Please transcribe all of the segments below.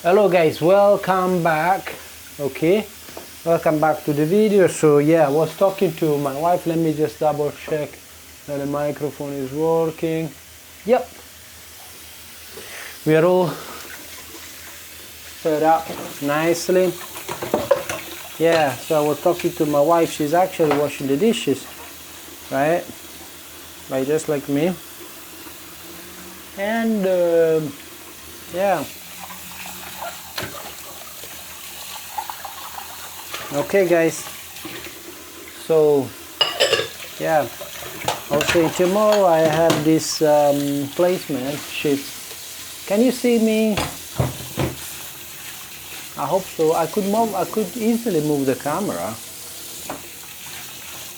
Hello guys, welcome back. Okay, welcome back to the video. So yeah, I was talking to my wife. Let me just double check that the microphone is working. Yep, we are all set up nicely. Yeah, so I was talking to my wife. She's actually washing the dishes, right? Like just like me. And yeah. Okay guys, so yeah, I'll say tomorrow I have this placement shift. Can you see me? I hope so. I could easily move the camera.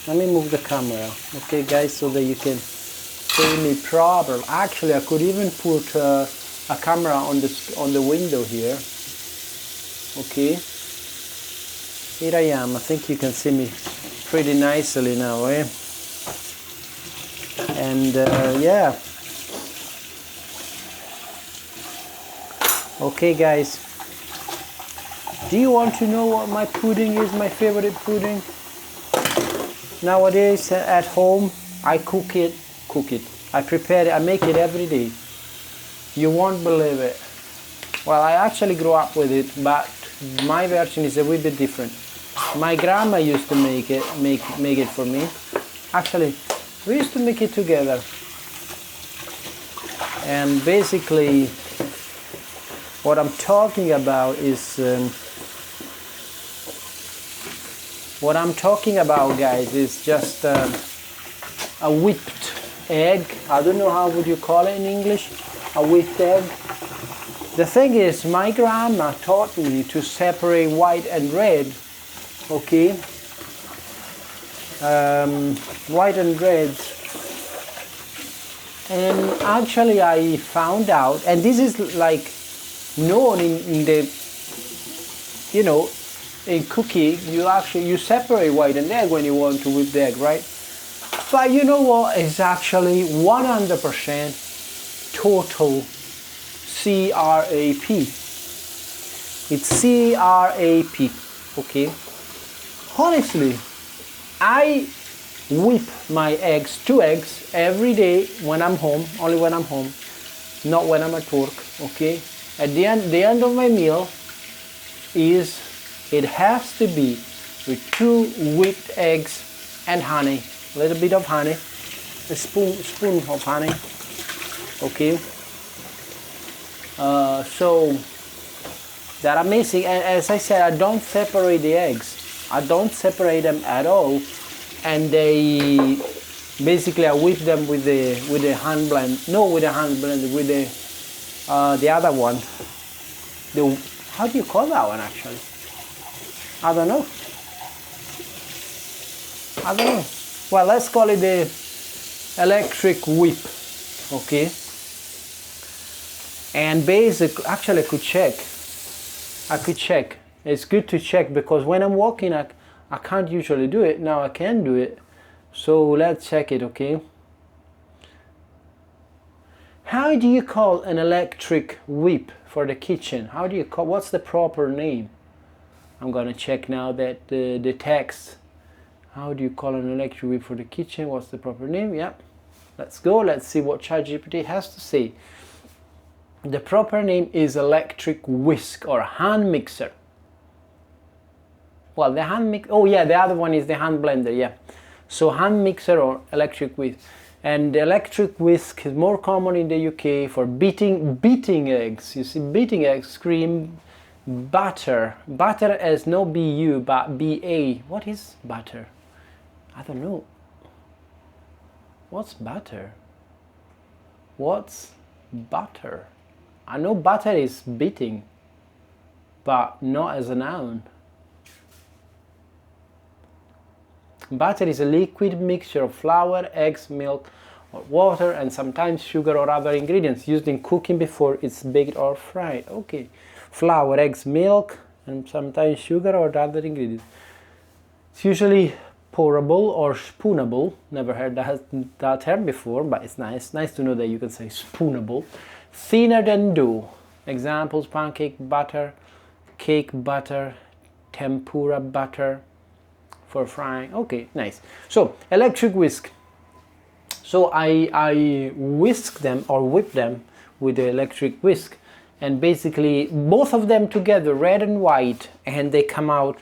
Let me move the camera. Okay guys, so that you can see me properly. Actually, I could even put a camera on the window here. Okay. Here I am. I think you can see me pretty nicely now, eh? And yeah. Okay guys, do you want to know what my pudding is, my favorite pudding? Nowadays at home I cook it. I prepare it, I make it every day. You won't believe it. Well, I actually grew up with it, but my version is a wee bit different. My grandma used to make it for me. Actually, we used to make it together. And basically, what I'm talking about is guys, is just a whipped egg. I don't know how would you call it in English. A whipped egg. The thing is, my grandma taught me to separate white and red. Okay, white and red, and actually I found out, and this is like known in the, you know, in cooking, you separate white and egg when you want to whip the egg, right? But you know what, it's actually 100% total CRAP. It's CRAP, okay? Honestly, I whip my eggs, 2 eggs, every day when I'm home, only when I'm home, not when I'm at work, okay? At the end of my meal it has to be with 2 whipped eggs and honey, a little bit of honey, a spoon of honey, okay? So, they're amazing, and as I said, I don't separate the eggs. I don't separate them at all, and they basically I whip them with the hand blend. No, with the hand blender, with the other one. How do you call that one actually? I don't know. Well, let's call it the electric whip, okay? And basically, actually, I could check. It's good to check because when I'm walking, I can't usually do it. Now I can do it. So let's check it, okay? How do you call an electric whip for the kitchen? What's the proper name? I'm gonna check now that the text. How do you call an electric whip for the kitchen? What's the proper name? Yeah. Let's go. Let's see what ChatGPT has to say. The proper name is electric whisk or hand mixer. Well, the other one is the hand blender, yeah. So hand mixer or electric whisk. And the electric whisk is more common in the UK for beating eggs. You see, beating eggs scream butter. Butter as no BU, but BA. What is butter? I don't know. What's butter? I know butter is beating, but not as a noun. Butter is a liquid mixture of flour, eggs, milk, or water, and sometimes sugar or other ingredients used in cooking before it's baked or fried. Okay, flour, eggs, milk, and sometimes sugar or other ingredients. It's usually pourable or spoonable. Never heard that term before, but it's nice to know that you can say spoonable. Thinner than dough. Examples: pancake batter, cake batter, tempura batter for frying. Okay, nice. So electric whisk. So I whisk them or whip them with the electric whisk, and basically both of them together, red and white, and they come out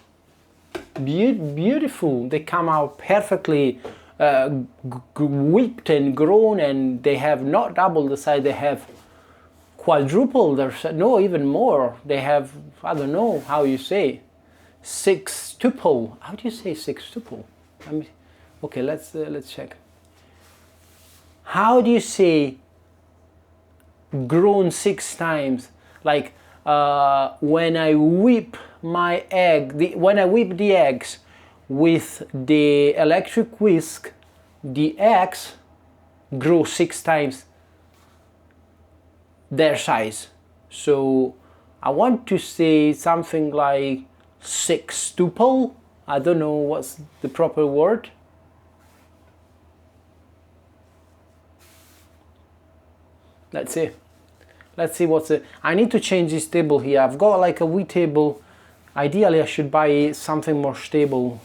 beautiful. They come out perfectly whipped and grown, and they have not double the size, they have quadruple their size, no, even more. They have, I don't know how you say, sextuple. How do you say sextuple? I mean, okay, let's check. How do you say grown 6 times? Like when I whip my egg, when I whip the eggs with the electric whisk, the eggs grow 6 times their size. So I want to say something like sextuple. I don't know what's the proper word. Let's see what's it. I need to change this table here. I've got like a wee table. Ideally I should buy something more stable.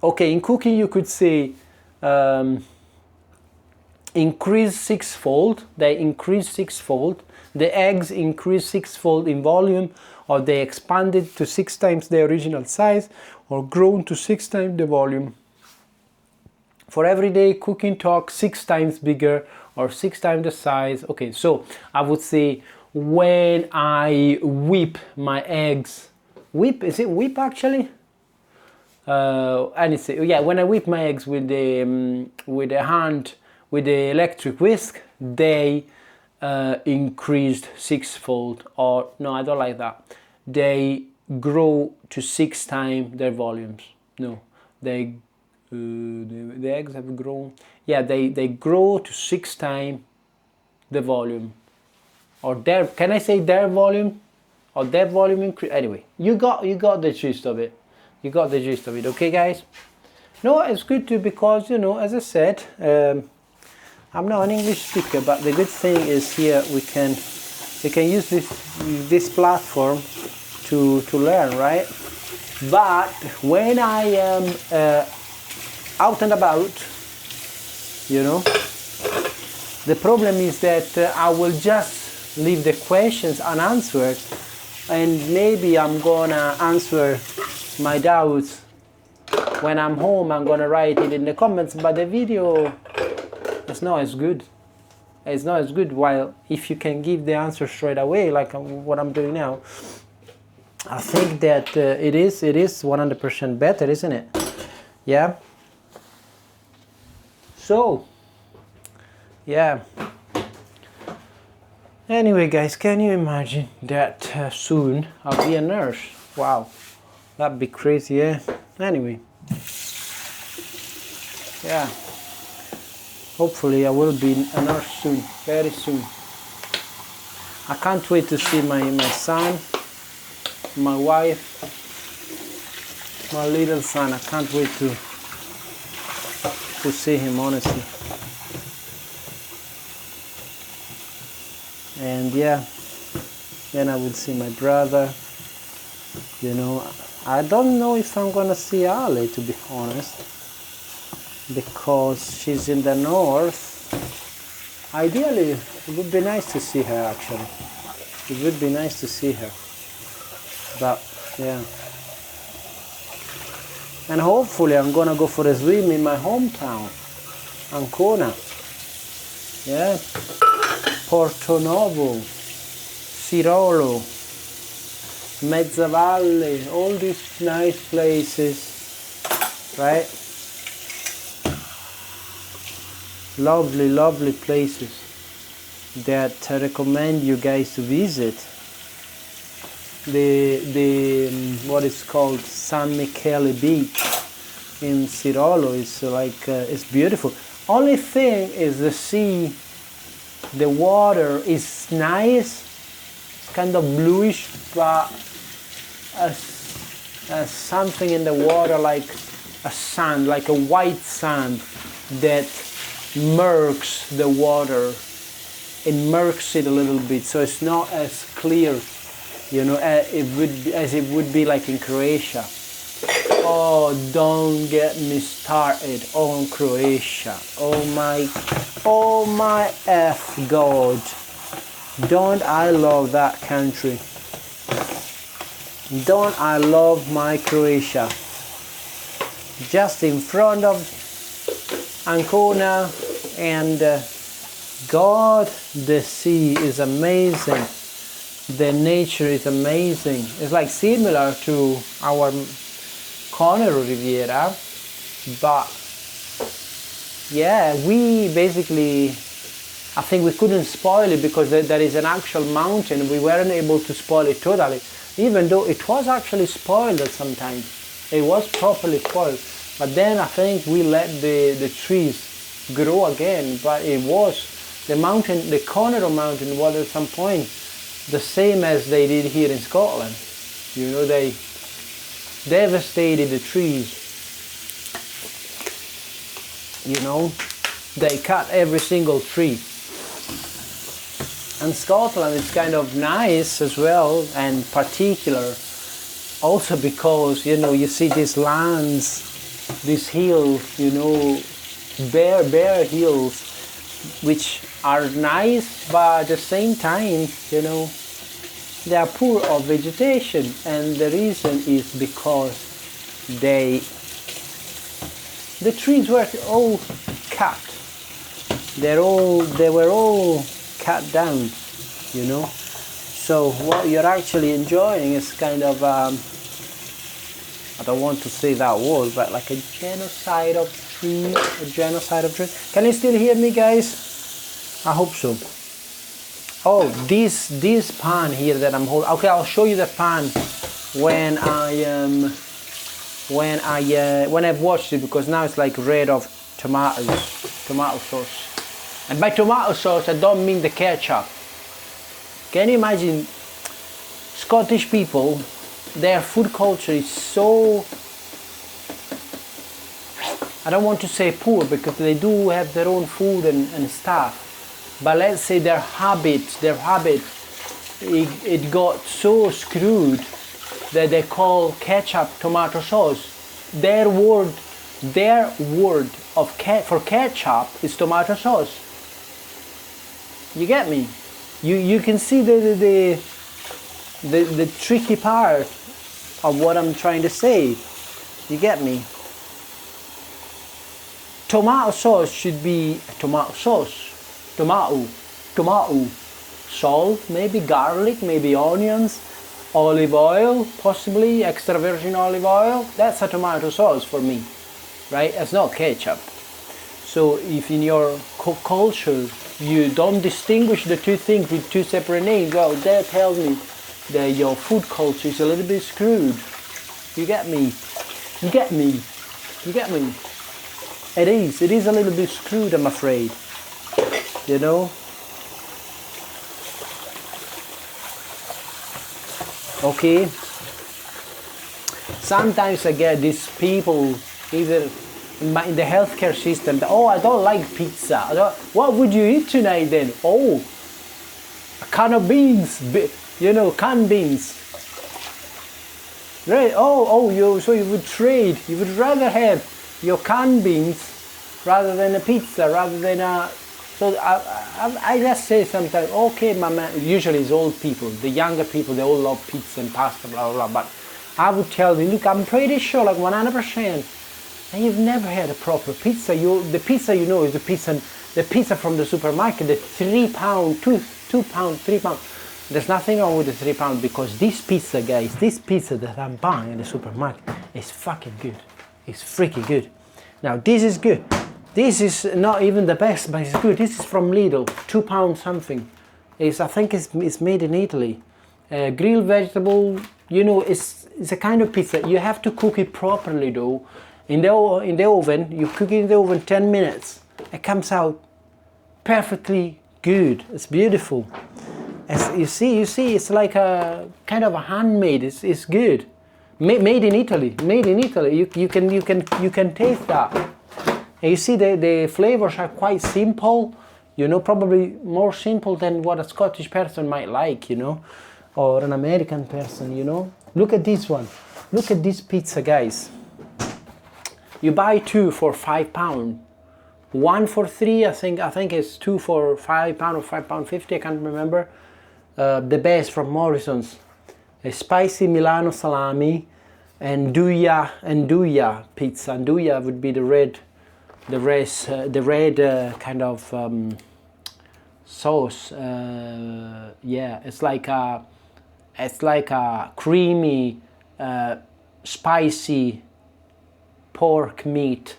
Okay, in cooking you could say increase 6-fold. They increase 6-fold. The eggs increase 6-fold in volume, or they expanded to 6 times the original size, or grown to 6 times the volume. For everyday cooking talk, 6 times bigger or 6 times the size. Okay, so I would say when I whip my eggs, whip, is it whip actually? And it's, yeah, when I whip my eggs with the hand, with the electric whisk, they increased 6-fold, or no, I don't like that. They grow to 6 times their volumes. No, they the eggs have grown. Yeah, they grow to 6 times the volume, or their. Can I say their volume, or their volume increase? Anyway, you got the gist of it. You got the gist of it. Okay, guys. No, it's good too, because you know, as I said, I'm not an English speaker, but the good thing is here we can use this platform to learn, right? But when I am out and about, you know, the problem is that I will just leave the questions unanswered, and maybe I'm gonna answer my doubts when I'm home. I'm gonna write it in the comments, but the video is not as good. It's not as good. While if you can give the answer straight away, like what I'm doing now, I think that it is 100% better, isn't it? Yeah. So, yeah. Anyway, guys, can you imagine that soon I'll be a nurse? Wow, that'd be crazy, yeah? Anyway, yeah. Hopefully I will be a nurse soon, very soon. I can't wait to see my son, my wife, my little son. I can't wait to see him, honestly. And yeah, then I will see my brother. You know, I don't know if I'm gonna see Ali, to be honest, because she's in the north. Ideally, it would be nice to see her, actually. It would be nice to see her. But yeah. And hopefully I'm gonna go for a swim in my hometown, Ancona. Yeah. Porto Novo, Sirolo, Mezzavalle, all these nice places, right? Lovely, lovely places that I recommend you guys to visit. The what is called San Michele Beach in Sirolo is like it's beautiful. Only thing is the sea, the water is nice. It's kind of bluish, but something in the water like a sand, like a white sand that murks the water. it murks it a little bit, so it's not as clear, you know, as it would be like in Croatia. Oh, don't get me started on Croatia. Oh my F God. Don't I love that country? Don't I love my Croatia? Just in front of Ancona, and God, the sea is amazing. The nature is amazing. It's like similar to our Conero Riviera, but yeah, we basically, I think we couldn't spoil it because there is an actual mountain. We weren't able to spoil it totally, even though it was actually spoiled at some time. It was properly spoiled, but then I think we let the trees grow again. But it was, the mountain, the Conero mountain was at some point the same as they did here in Scotland. You know, they devastated the trees. You know, they cut every single tree. And Scotland is kind of nice as well, and particular also because, you know, you see these lands, these hills, you know, bare hills, which are nice, but at the same time, you know, they are poor of vegetation, and the reason is because the trees were all cut. They were all cut down, you know. So what you're actually enjoying is kind of I don't want to say that word, but like a genocide of trees. A genocide of trees. Can you still hear me, guys? I hope so. Oh, this pan here that I'm holding. Okay, I'll show you the pan when I've washed it, because now it's like red of tomato sauce. And by tomato sauce, I don't mean the ketchup. Can you imagine Scottish people? Their food culture is so, I don't want to say poor, because they do have their own food and stuff, but let's say their habit, it got so screwed that they call ketchup tomato sauce. Their word for ketchup is tomato sauce. You get me? You can see the tricky part of what I'm trying to say. You get me? Tomato sauce should be tomato sauce. Tomato, salt, maybe garlic, maybe onions, olive oil, possibly extra virgin olive oil. That's a tomato sauce for me, right? It's not ketchup. So if in your culture you don't distinguish the two things with two separate names, well, that tells me that your food culture is a little bit screwed. You get me? You get me? You get me? It is a little bit screwed, I'm afraid. You know? Okay? Sometimes I get these people, either in the healthcare system, that, oh, I don't like pizza. What would you eat tonight then? Oh, a can of beans, you know, canned beans. Right? So you would trade, you would rather have your canned beans rather than a pizza, rather than a... So I just say sometimes, okay, my man, usually it's old people, the younger people, they all love pizza and pasta, blah, blah, blah. But I would tell them, look, I'm pretty sure, like 100%, and you've never had a proper pizza. The pizza you know is the pizza from the supermarket, the 3 pound, 2 pound, 3 pound. There's nothing wrong with the 3 pound, because this pizza, guys, this pizza that I'm buying in the supermarket is fucking good. It's freaking good. Now this is good. This is not even the best, but it's good. This is from Lidl, 2 pound something. I think it's made in Italy. Grilled vegetable, you know, it's a kind of pizza. You have to cook it properly though. In the oven, you cook it in the oven 10 minutes. It comes out perfectly good. It's beautiful. As you see, it's like a kind of a handmade. It's good. Made in Italy. Made in Italy. You can taste that. And you see the flavors are quite simple. You know, probably more simple than what a Scottish person might like, you know, or an American person, you know. Look at this one. Look at this pizza, guys. You buy 2 for £5. 1 for 3, I think it's 2 for £5 or £5.50, I can't remember. The best from Morrison's. A spicy Milano salami and Nduja pizza. Nduja would be the red kind of sauce. Yeah, it's like a creamy, spicy pork meat,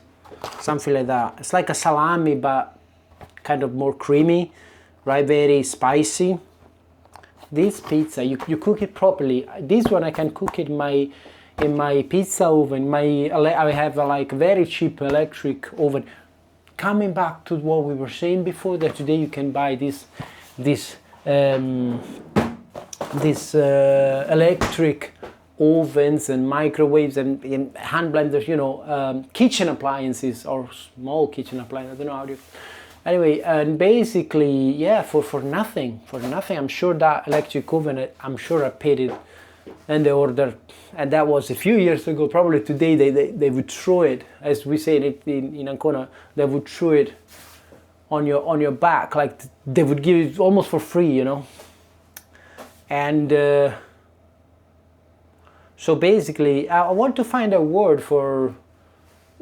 something like that. It's like a salami, but kind of more creamy, right? Very spicy. This pizza, you cook it properly. This one I can cook it in my pizza oven. I have a like very cheap electric oven. Coming back to what we were saying before, that today you can buy this electric ovens and microwaves and hand blenders, you know, kitchen appliances or small kitchen appliances. I don't know how to. Anyway, and basically, yeah, for nothing. I'm sure that electric oven, I'm sure I paid it and the order, and that was a few years ago. Probably today they would throw it, as we say it in Ancona, they would throw it on your back, like they would give it almost for free, you know. And so basically, I want to find a word for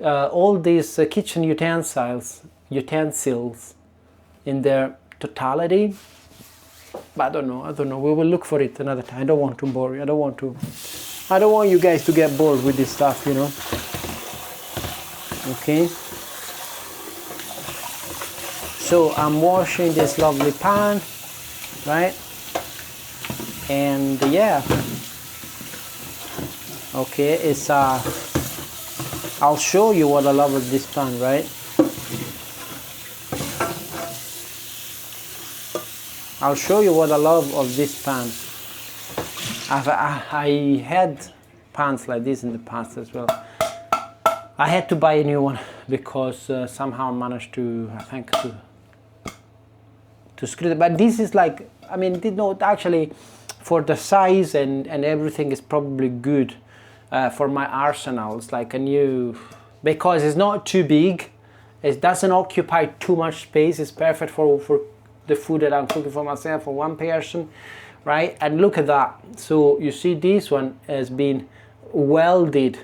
all these kitchen utensils in their totality, but I don't know. We will look for it another time. I don't want to bore you. I don't want you guys to get bored with this stuff, you know. Okay. So I'm washing this lovely pan, right? And yeah. Okay, it's I'll show you what I love of this pan, right? I'll show you what I love of this pan. I had pans like this in the past as well. I had to buy a new one because somehow I managed to, I think, to screw it. But this is like, I mean, no, actually, for the size and everything is probably good for my arsenal. It's like a new, because it's not too big. It doesn't occupy too much space. It's perfect for the food that I'm cooking for myself, for one person, right? And look at that. So you see this one has been welded,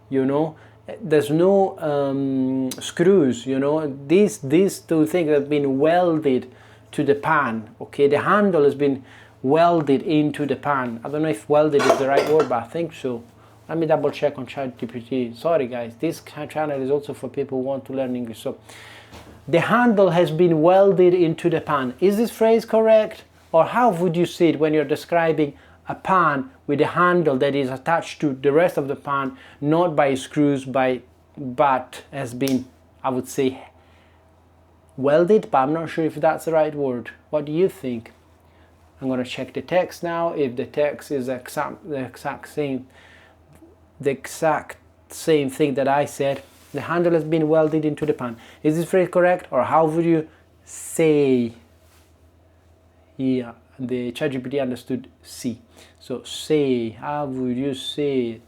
you know. There's no screws, you know. These two things have been welded to the pan, okay? The handle has been welded into the pan. I don't know if welded is the right word, but I think so. Let me double check on ChatGPT. Sorry guys, this channel is also for people who want to learn English. So the handle has been welded into the pan. Is this phrase correct? Or how would you say it when you're describing a pan with a handle that is attached to the rest of the pan, not by screws, but has been, I would say, welded, but I'm not sure if that's the right word. What do you think? I'm going to check the text now. If the text is the exact same thing that I said, the handle has been welded into the pan. Is this phrase correct? Or how would you say? Yeah, the ChatGPT understood C. So say, how would you say it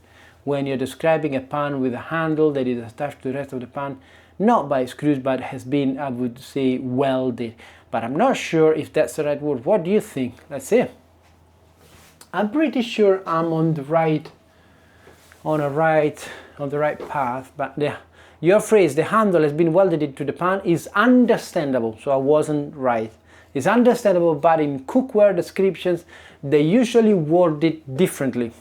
when you're describing a pan with a handle that is attached to the rest of the pan, not by screws, but has been, I would say, welded. But I'm not sure if that's the right word. What do you think? Let's see. I'm pretty sure I'm on the right path, but your phrase, the handle has been welded into the pan, is understandable, so I wasn't right. It's understandable, but in cookware descriptions, they usually word it differently.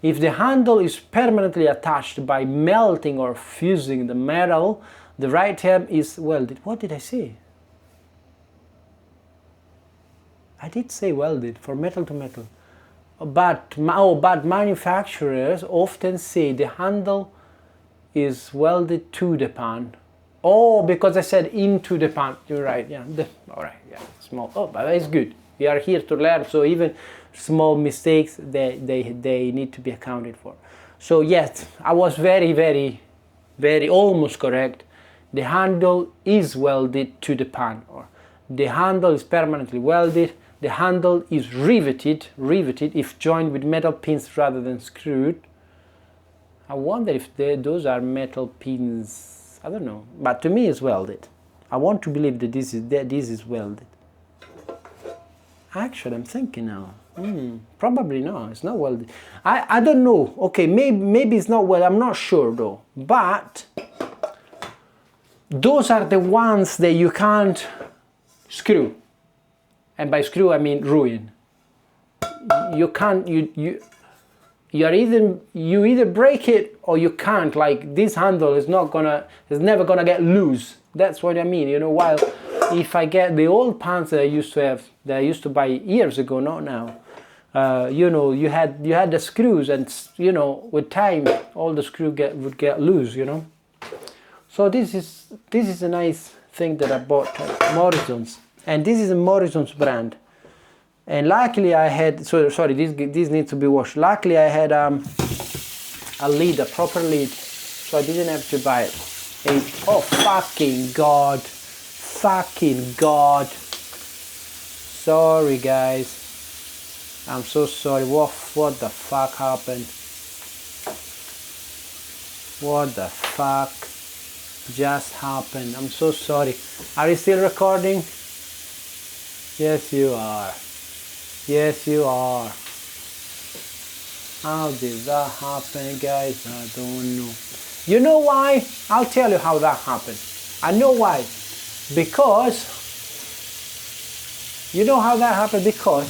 If the handle is permanently attached by melting or fusing the metal, the right term is welded. What did I say? I did say welded, for metal to metal. But manufacturers often say the handle is welded to the pan. Oh, because I said into the pan. You're right, yeah. All right, yeah, small. Oh, but it's good. We are here to learn, so even small mistakes, they need to be accounted for. So yes, I was very, very, very almost correct. the handle is welded to the pan, or the handle is permanently welded, the handle is riveted if joined with metal pins rather than screwed. I wonder if those are metal pins, I don't know, but to me it's welded. I want to believe that this is welded. Actually, I'm thinking now, probably no, it's not welded. I don't know, okay, maybe it's not welded, I'm not sure though, but those are the ones that you can't screw, and by screw I mean ruin. You can't, you either break it or you can't. Like this handle is never gonna get loose. That's what I mean, you know. While if I get the old pants that I used to have, that I used to buy years ago, not now, you know, you had the screws, and you know, with time all the screw would get loose, you know. So this is a nice thing that I bought at Morrison's, and this is a Morrison's brand. And luckily I had, sorry, this needs to be washed. Luckily I had a lid, a proper lid, so I didn't have to buy it. Oh fucking god, sorry guys, I'm so sorry. What the fuck happened? What the fuck just happened? I'm so sorry. Are you still recording? Yes you are. Yes you are. How did that happen, guys? I don't know. You know why? I'll tell you how that happened. I know why. Because, you know how that happened? Because,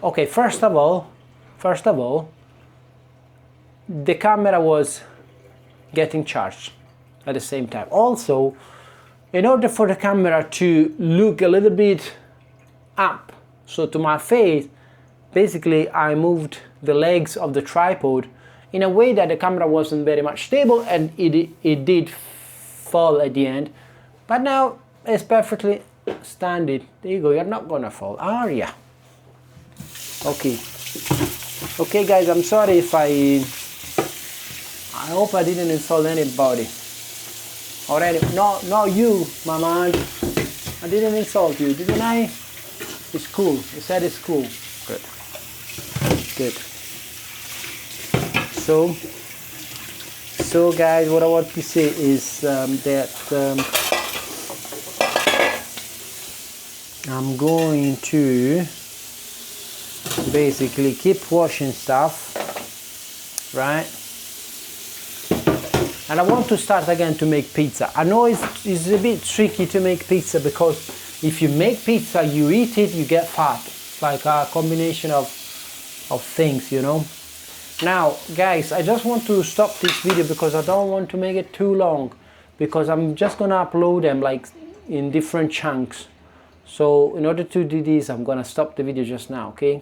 okay, first of all, the camera was getting charged at the same time. Also, in order for the camera to look a little bit up, so to my face, basically I moved the legs of the tripod in a way that the camera wasn't very much stable, and it did fall at the end. But now it's perfectly standing. There you go, you're not gonna fall, are ya? Okay. Okay guys, I'm sorry if I hope I didn't insult anybody. Or not you, my man. I didn't insult you, didn't I? It's cool. You said it's cool. Good. Good. So guys, what I want to say is that I'm going to basically keep washing stuff, right? And I want to start again to make pizza. I know it's a bit tricky to make pizza, because if you make pizza, you eat it, you get fat. It's like a combination of things, you know. Now, guys, I just want to stop this video because I don't want to make it too long, because I'm just gonna upload them like in different chunks. So in order to do this, I'm gonna stop the video just now, okay?